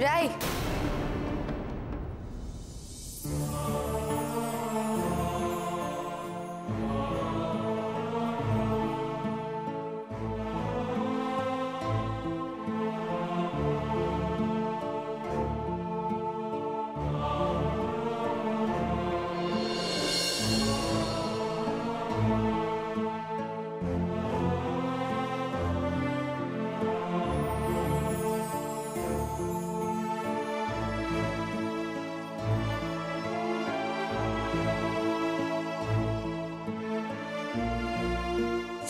রাই,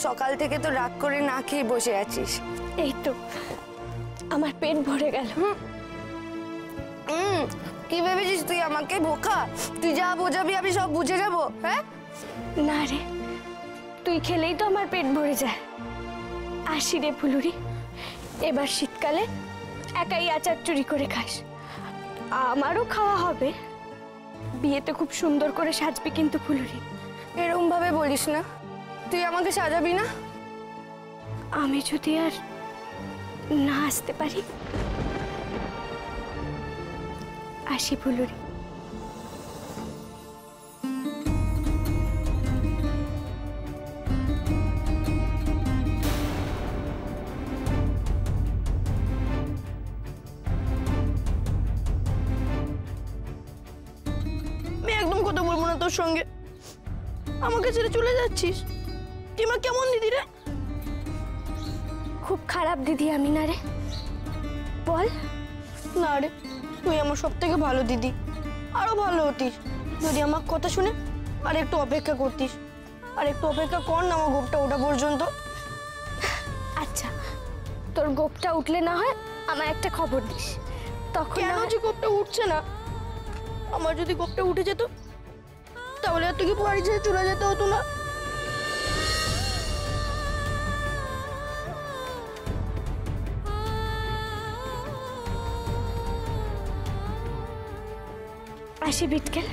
সকাল থেকে তো রাগ করে না খেয়ে বসে আছিস। এই তো আমার পেট ভরে গেল। কি ভেবেছিস তুই আমাকে বোকা? তুই যা বোঝাবি আমি সব বুঝে যাবো? হ্যাঁ না রে, তুই খেলেই তো আমার পেট ভরে যায়। আসি রে ফুলুরি, এবার শীতকালে একাই আচার চুরি করে খাস, আমারও খাওয়া হবে। বিয়েতে খুব সুন্দর করে সাজবি কিন্তু ফুলুরি। এরকম ভাবে বলিস না, তুই আমাকে সাজাবি না? আমি যদি আর না আসতে পারি? আসি ফুলুরি। আমি একদম কথা বলবো না তোর সঙ্গে। আমাকে ছেড়ে চলে যাচ্ছিস? তুই আমার কেমন দিদি রে? খুব খারাপ দিদি আমি না রে, বল। না রে, তুই আমার সব থেকে ভালো দিদি। আরো ভালো হতিস যদি আমার কথা শুনে আর একটু অপেক্ষা করতিস। আর একটু অপেক্ষা কর না আমার গোপটা ওঠা পর্যন্ত। আচ্ছা, তোর গোপটা উঠলে না হয় আমায় একটা খবর দিস। তখন কেন যে গোপটা উঠছে না? আমার যদি গোপটা উঠে যেত তাহলে আর তোকে বাড়ি ছেড়ে চলে যেতে হতো না। আসি বিটকেল।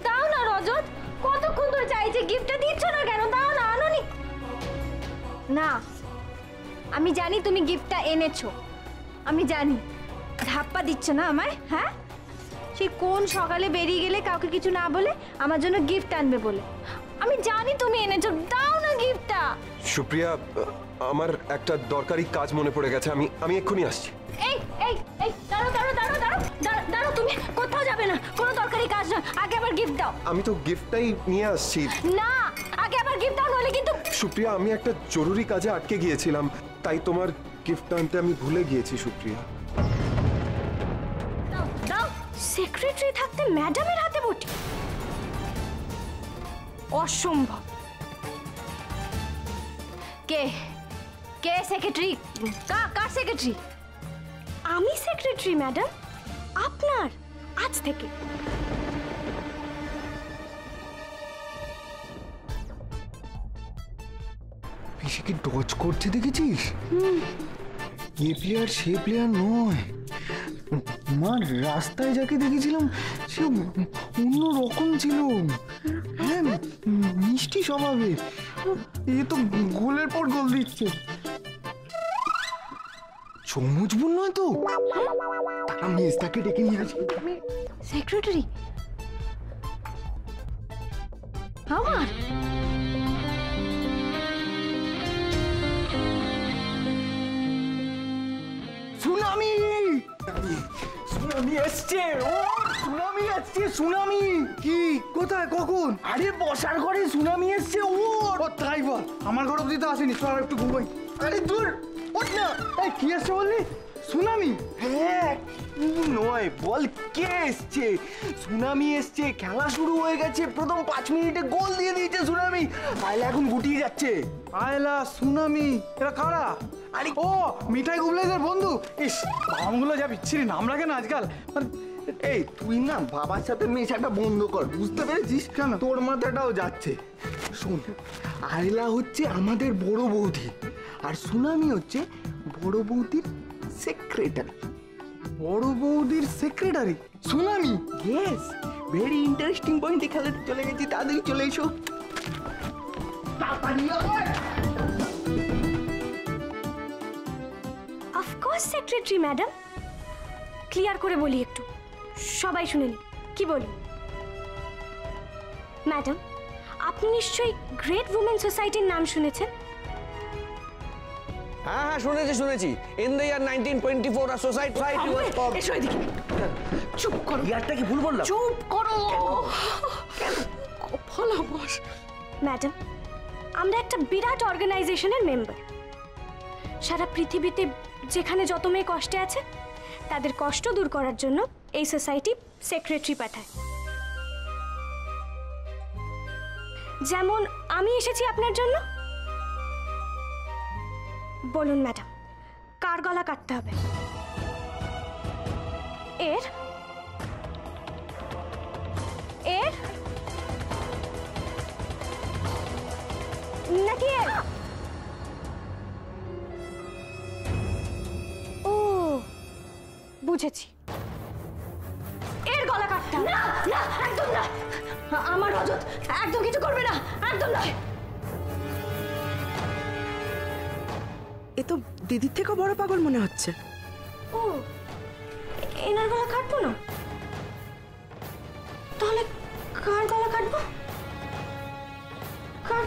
দাও না রজত, কতক্ষণ ধরে চাইছি, গিফটটা দিচ্ছ না কেন? দাও না, আনোনি? না, আমি জানি তুমি গিফটটা এনেছো, আমি জানি। ধাপ্পা দিচ্ছ না আমায়? হ্যাঁ, সেই কোন সকালে বেরিয়ে গেলে কাউকে কিছু না বলে আমার জন্য গিফট আনবে বলে। আমি জানি তুমি এনেছো, দাও না গিফটটা। সুপ্রিয়া, আমার একটা দরকারি কাজ মনে পড়ে গেছে, আমি এক্ষুনি আসছি। এই এই এই দাঁড়াও দাঁড়াও দাঁড়াও দাঁড়াও দাঁড়াও, তুমি কোথাও যাবে না, কোনো দরকারি কাজ না। আগে আবার গিফট দাও। আমি তো গিফটটাই নিয়ে আসছি। না, আগে আবার গিফট দাও, নইলে কিন্তু। সুপ্রিয়া, আমি একটা জরুরি কাজে আটকে গিয়েছিলাম, তাই তোমার গিফট আনতে আমি ভুলে গিয়েছি সুপ্রিয়া। দাও দাও। সেক্রেটারি থাকতে ম্যাডামের হাতে বটি? অসম্ভব। কে কে সেক্রেটারি? কার সেক্রেটারি? আমি সেক্রেটারি ম্যাডাম, আপনার, আজ থেকে। পিসিকে ডচ করতে দেখেছিস? এ প্লেয়ার সে প্লেয়ার নয়। মা, রাস্তায় যাকে দেখেছিলাম সে অন্য রকম ছিল। হ্যাঁ, মিষ্টি স্বভাবের। এ তো গোলের পর গোল দিচ্ছে। চমুজবুল নয় তো? আমি তাকে ডেকে নিয়ে আসি। সেক্রেটারি আমার? সুনামি! সুনামি এসছে! ও সুনামি এসছে! সুনামি! কি? কোথায়? কখন? আরে বসার ঘরে সুনামি এসছে। ও তাই বল, আমার ঘর অব্দি তো আসেনি। চল একটু ঘুমাই। আরে দূর, ওঠ না। এই কি এসছে বললি? সুনামি? হ্যাঁ, নয়, বল কে এসছে? সুনামি এসছে, খেলা শুরু হয়ে গেছে, প্রথম 5 মিনিটে গোল দিয়ে দিয়েছে সুনামি। আয়লা এখন গুটিয়ে যাচ্ছে। আয়লা, সুনামি, এরা কারা? আরে ও মিঠাই গুবলেদের বন্ধু। ইস, নামগুলো যা বিচ্ছিরি নাম রাখে না আজকাল। মানে এই তুই না বাবার সাথে মেশাটা বন্ধ কর, বুঝতে পেরেছিস? কেন তোর মাথাটাও যাচ্ছে। শোন, আয়লা হচ্ছে আমাদের বড় বৌদি, আর সুনামি হচ্ছে বড় বৌদির সেক্রেটারি। বড় বৌদির secretary? Tsunami, yes, very interesting পয়েন্টে খেলাতে চলে গেছি। তাড়াতাড়ি চলে এসো, তাড়াতাড়ি আয়। Of course secretary madam. ক্লিয়ার করে বলি একটু, সবাই শুনে নি কি বলি। ম্যাডাম, আপনি নিশ্চয়ই গ্রেট উমেন সোসাইটির নাম শুনেছেন? হ্যাঁ হ্যাঁ শুনেছি। In the year 1924 a society was formed. এসো এদিকে। চুপ করো। ইয়ারটা কি ভুল বললাম? চুপ করো। ভালো বস। ম্যাডাম, আমরা একটা বিরাট অর্গানাইজেশনের মেম্বার। সারা পৃথিবীতে যেখানে যত মেয়ে কষ্টে আছে তাদের কষ্ট দূর করার জন্য এই সোসাইটি সেক্রেটারি পাঠায়। যেমন আমি এসেছি আপনার জন্য। বলুন ম্যাডাম, কার গলা কাটতে হবে? এর এর নাকি এর? ও বুঝেছি, এর গলা কাটতে হবে। না না, একদম না। আমার রজত একদম কিছু করবে না, একদম নয়। এ তো দিদির থেকেও বড় পাগল মনে হচ্ছে। ও, এনার গলা কাটবো না? তাহলে কার গলা কাটবো? কার?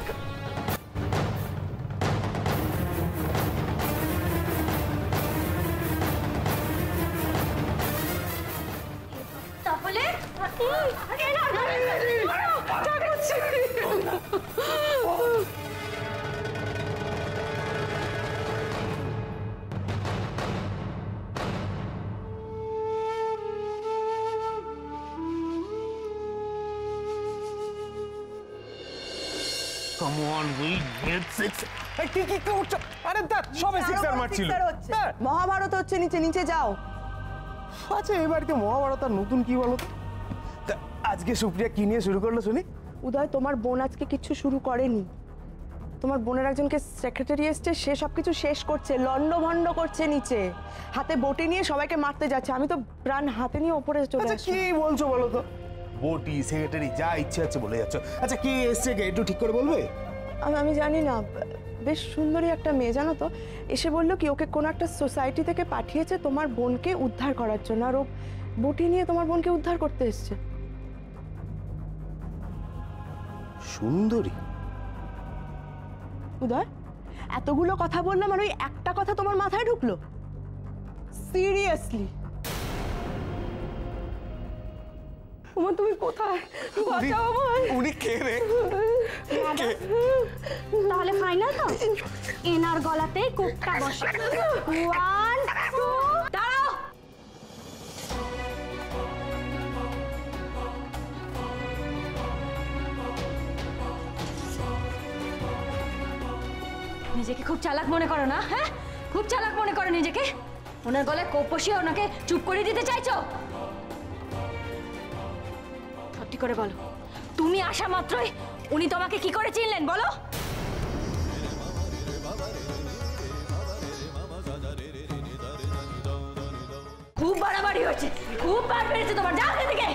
তাহলে come on, we get six. কি করছো? আরে দা সবে সিক্সার মারছিল। মহাভারত হচ্ছে, নিচে নিচে যাও। আচ্ছা, এই বাড়িতে মহাভারত আর নতুন কি বলো তো? তা আজকে সুপ্রিয়া কি নিয়ে শুরু করলো শুনি? উদয়, তোমার বোন আজকে কিচ্ছু শুরু করেনি। তোমার বোনের একজনকে সেক্রেটারি এসছে, সে সবকিছু শেষ করছে, লন্ডভন্ড করছে নিচে, হাতে বটি নিয়ে সবাইকে মারতে যাচ্ছে। আমি তো প্রাণ হাতে নিয়ে ওপরে চলে আচ্ছা, আসছি। কি বলছো বলো তো? বটি সেক্রেটারি যা ইচ্ছে আছে বলে যাচ্ছ। আচ্ছা, কি এসছে একটু ঠিক করে বলবে? আমি জানি না, বেশ সুন্দরী একটা মেয়ে জানো তো, এসে বললো কি ওকে কোনো একটা সোসাইটি থেকে পাঠিয়েছে তোমার বোনকে উদ্ধার করার জন্য, আর ও বটি নিয়ে তোমার বোনকে উদ্ধার করতে এসছে। সুন্দরী? উদয়, এতগুলো কথা বললাম আর ওই একটা কথা তোমার মাথায় ঢুকলো? সিরিয়াসলি? ওমা, তুমি কোথায়? বাঁচাও আমায়। উনি কে রে? তাহলে ফাইনাল তো? এনার গলাতেই কোপটা বসে। 1 2 দাঁড়াও। নিজেকে খুব চালাক মনে করো না? হ্যাঁ, খুব চালাক মনে করো নিজেকে। ওনার গলায় কোপ বসিয়ে ওনাকে চুপ করে দিতে চাইছো? সত্যি করে বলো, তুমি আসা মাত্রই উনি তোমাকে কি করে চিনলেন বলো? খুব বাড়াবাড়ি হয়েছে, খুব বার বেড়েছে তোমার। যাও এখান থেকে।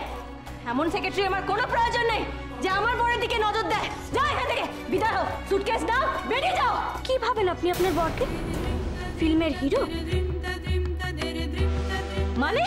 এমন সেক্রেটারি আমার কোনো প্রয়োজন নেই যে আমার বোনের দিকে নজর দেয়। যাও এখান থেকে, বিদায় হও। সুটকেস দাও, বেরিয়ে যাও। কি ভাবেন আপনি আপনার বরকে? ফিল্মের হিরো মানে?